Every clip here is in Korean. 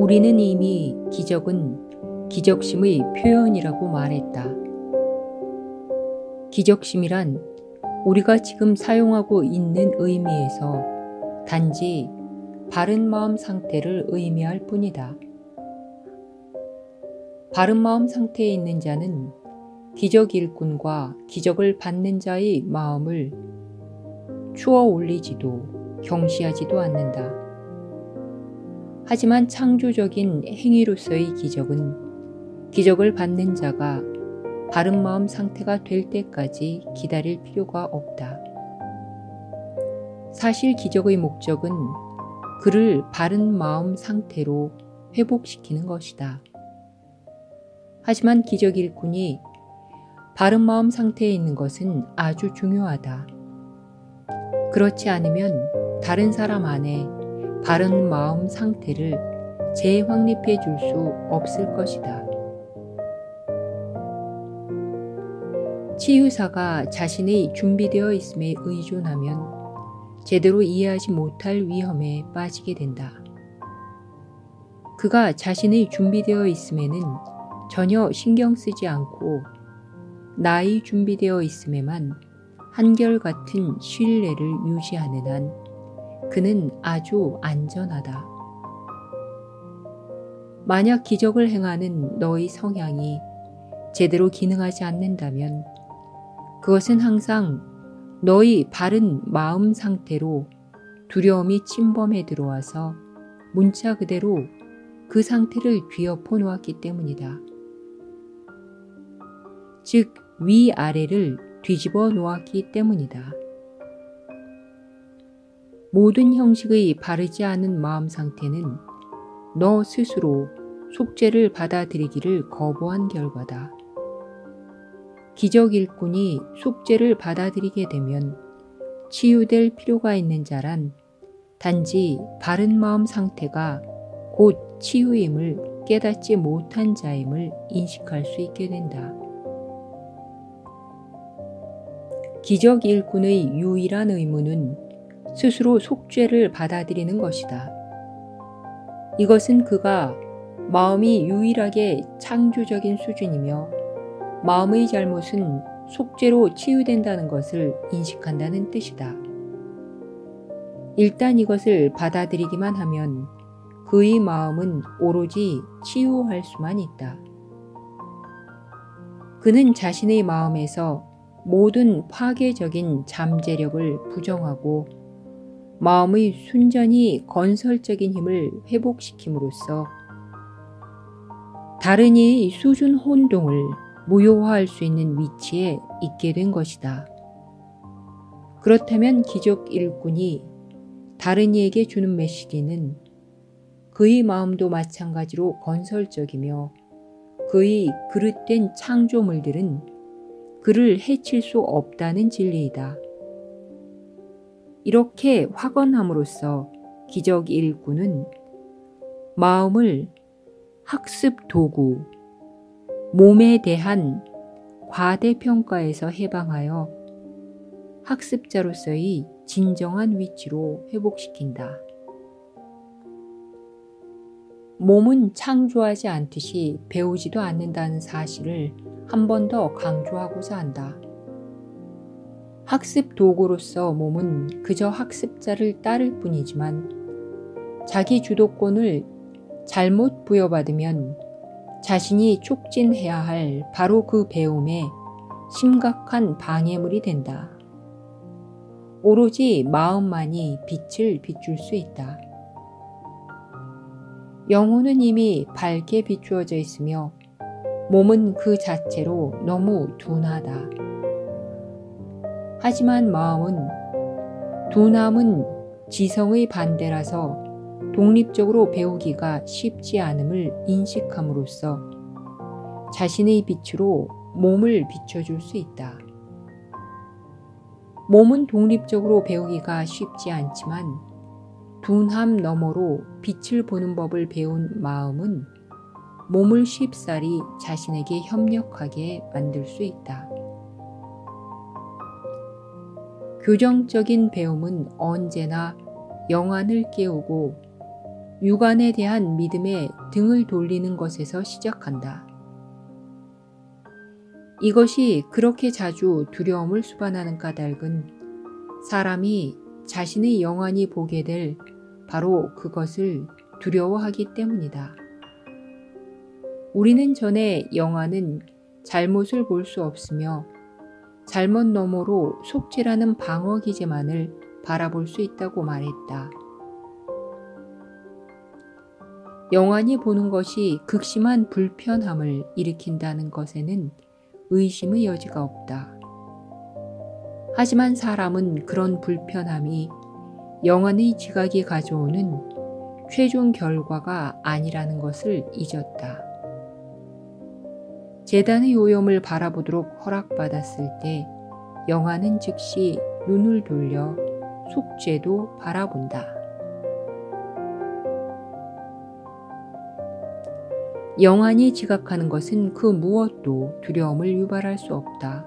우리는 이미 기적은 기적심의 표현이라고 말했다. 기적심이란 우리가 지금 사용하고 있는 의미에서 단지 바른 마음 상태를 의미할 뿐이다. 바른 마음 상태에 있는 자는 기적 일꾼과 기적을 받는 자의 마음을 추워 올리지도 경시하지도 않는다. 하지만 창조적인 행위로서의 기적은 기적을 받는 자가 바른 마음 상태가 될 때까지 기다릴 필요가 없다. 사실 기적의 목적은 그를 바른 마음 상태로 회복시키는 것이다. 하지만 기적 일꾼이 바른 마음 상태에 있는 것은 아주 중요하다. 그렇지 않으면 다른 사람 안에 바른 마음 상태를 재확립해 줄 수 없을 것이다. 치유사가 자신의 준비되어 있음에 의존하면 제대로 이해하지 못할 위험에 빠지게 된다. 그가 자신의 준비되어 있음에는 전혀 신경 쓰지 않고 나의 준비되어 있음에만 한결같은 신뢰를 유지하는 한 그는 아주 안전하다. 만약 기적을 행하는 너의 성향이 제대로 기능하지 않는다면 그것은 항상 너의 바른 마음 상태로 두려움이 침범해 들어와서 문자 그대로 그 상태를 뒤엎어 놓았기 때문이다. 즉 위아래를 뒤집어 놓았기 때문이다. 모든 형식의 바르지 않은 마음 상태는 너 스스로 속죄를 받아들이기를 거부한 결과다. 기적 일꾼이 속죄를 받아들이게 되면 치유될 필요가 있는 자란 단지 바른 마음 상태가 곧 치유임을 깨닫지 못한 자임을 인식할 수 있게 된다. 기적 일꾼의 유일한 의무는 스스로 속죄를 받아들이는 것이다. 이것은 그가 마음이 유일하게 창조적인 수준이며 마음의 잘못은 속죄로 치유된다는 것을 인식한다는 뜻이다. 일단 이것을 받아들이기만 하면 그의 마음은 오로지 치유할 수만 있다. 그는 자신의 마음에서 모든 파괴적인 잠재력을 부정하고 마음의 순전히 건설적인 힘을 회복시킴으로써 다른 이의 수준 혼동을 무효화할 수 있는 위치에 있게 된 것이다. 그렇다면 기적 일꾼이 다른 이에게 주는 메시지는 그의 마음도 마찬가지로 건설적이며 그의 그릇된 창조물들은 그를 해칠 수 없다는 진리이다. 이렇게 확언함으로써 기적 일꾼은 마음을 학습 도구, 몸에 대한 과대평가에서 해방하여 학습자로서의 진정한 위치로 회복시킨다. 몸은 창조하지 않듯이 배우지도 않는다는 사실을 한 번 더 강조하고자 한다. 학습 도구로서 몸은 그저 학습자를 따를 뿐이지만 자기 주도권을 잘못 부여받으면 자신이 촉진해야 할 바로 그 배움에 심각한 방해물이 된다. 오로지 마음만이 빛을 비출 수 있다. 영혼은 이미 밝게 비추어져 있으며 몸은 그 자체로 너무 둔하다. 하지만 마음은 둔함은 지성의 반대라서 독립적으로 배우기가 쉽지 않음을 인식함으로써 자신의 빛으로 몸을 비춰줄 수 있다. 몸은 독립적으로 배우기가 쉽지 않지만 둔함 너머로 빛을 보는 법을 배운 마음은 몸을 쉽사리 자신에게 협력하게 만들 수 있다. 교정적인 배움은 언제나 영안을 깨우고 육안에 대한 믿음에 등을 돌리는 것에서 시작한다. 이것이 그렇게 자주 두려움을 수반하는 까닭은 사람이 자신의 영안이 보게 될 바로 그것을 두려워하기 때문이다. 우리는 전에 영안은 잘못을 볼 수 없으며 잘못 너머로 속죄라는 방어 기제만을 바라볼 수 있다고 말했다. 영안이 보는 것이 극심한 불편함을 일으킨다는 것에는 의심의 여지가 없다. 하지만 사람은 그런 불편함이 영안의 지각이 가져오는 최종 결과가 아니라는 것을 잊었다. 제단의 오염을 바라보도록 허락받았을 때 영안은 즉시 눈을 돌려 속죄도 바라본다. 영안이 지각하는 것은 그 무엇도 두려움을 유발할 수 없다.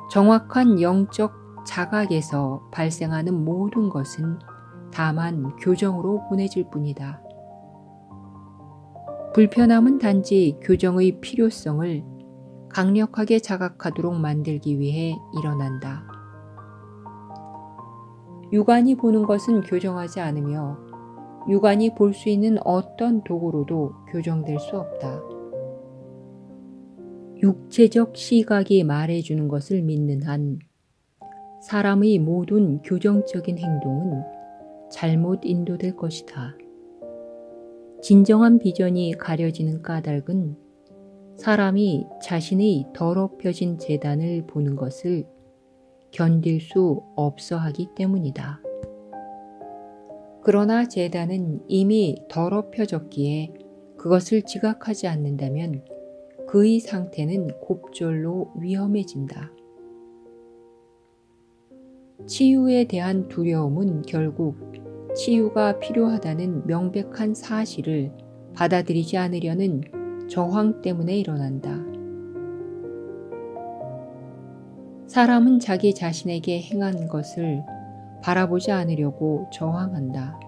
정확한 영적 자각에서 발생하는 모든 것은 다만 교정으로 보내질 뿐이다. 불편함은 단지 교정의 필요성을 강력하게 자각하도록 만들기 위해 일어난다. 육안이 보는 것은 교정하지 않으며 육안이 볼 수 있는 어떤 도구로도 교정될 수 없다. 육체적 시각이 말해주는 것을 믿는 한 사람의 모든 교정적인 행동은 잘못 인도될 것이다. 진정한 비전이 가려지는 까닭은 사람이 자신의 더럽혀진 재단을 보는 것을 견딜 수 없어 하기 때문이다. 그러나 재단은 이미 더럽혀졌기에 그것을 지각하지 않는다면 그의 상태는 곱절로 위험해진다. 치유에 대한 두려움은 결국 치유가 필요하다는 명백한 사실을 받아들이지 않으려는 저항 때문에 일어난다. 사람은 자기 자신에게 행한 것을 바라보지 않으려고 저항한다.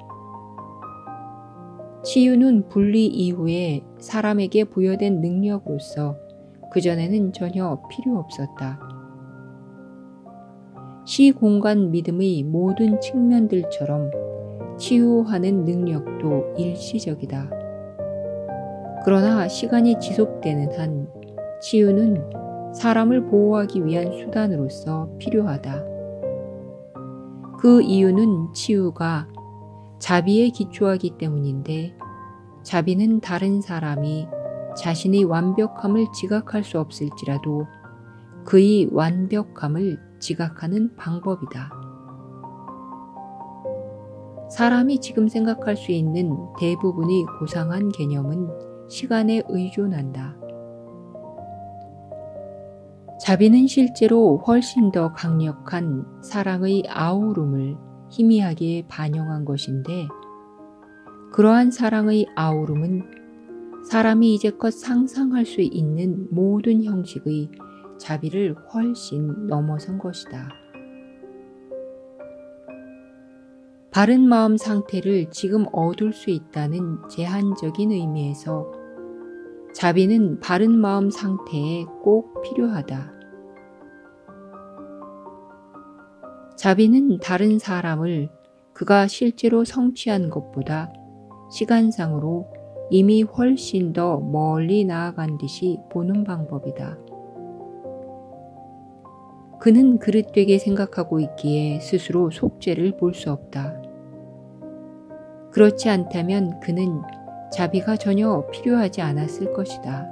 치유는 분리 이후에 사람에게 부여된 능력으로서 그전에는 전혀 필요 없었다. 시공간 믿음의 모든 측면들처럼 치유하는 능력도 일시적이다. 그러나 시간이 지속되는 한 치유는 사람을 보호하기 위한 수단으로서 필요하다. 그 이유는 치유가 자비에 기초하기 때문인데 자비는 다른 사람이 자신의 완벽함을 지각할 수 없을지라도 그의 완벽함을 지각하는 방법이다. 사람이 지금 생각할 수 있는 대부분의 고상한 개념은 시간에 의존한다. 자비는 실제로 훨씬 더 강력한 사랑의 아우름을 희미하게 반영한 것인데 그러한 사랑의 아우름은 사람이 이제껏 상상할 수 있는 모든 형식의 자비를 훨씬 넘어선 것이다. 바른 마음 상태를 지금 얻을 수 있다는 제한적인 의미에서 자비는 바른 마음 상태에 꼭 필요하다. 자비는 다른 사람을 그가 실제로 성취한 것보다 시간상으로 이미 훨씬 더 멀리 나아간 듯이 보는 방법이다. 그는 그릇되게 생각하고 있기에 스스로 속죄를 볼 수 없다. 그렇지 않다면 그는 자비가 전혀 필요하지 않았을 것이다.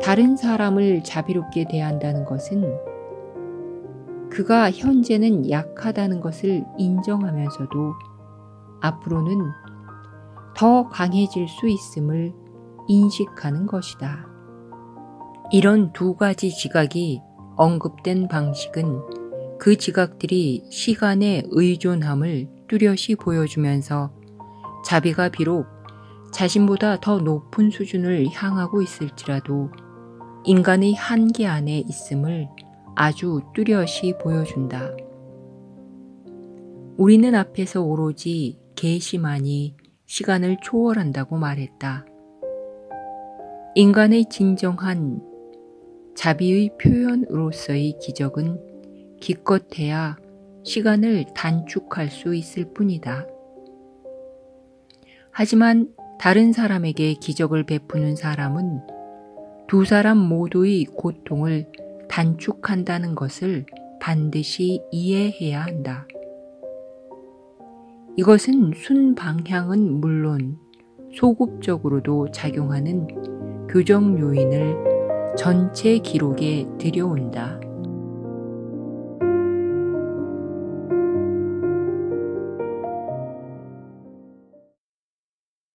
다른 사람을 자비롭게 대한다는 것은 그가 현재는 약하다는 것을 인정하면서도 앞으로는 더 강해질 수 있음을 인식하는 것이다. 이런 두 가지 지각이 언급된 방식은 그 지각들이 시간의 의존함을 뚜렷이 보여주면서 자비가 비록 자신보다 더 높은 수준을 향하고 있을지라도 인간의 한계 안에 있음을 아주 뚜렷이 보여준다. 우리는 앞에서 오로지 계시만이 시간을 초월한다고 말했다. 인간의 진정한 자비의 표현으로서의 기적은 기껏해야 시간을 단축할 수 있을 뿐이다. 하지만 다른 사람에게 기적을 베푸는 사람은 두 사람 모두의 고통을 단축한다는 것을 반드시 이해해야 한다. 이것은 순방향은 물론 소급적으로도 작용하는 교정 요인을 전체 기록에 들여온다.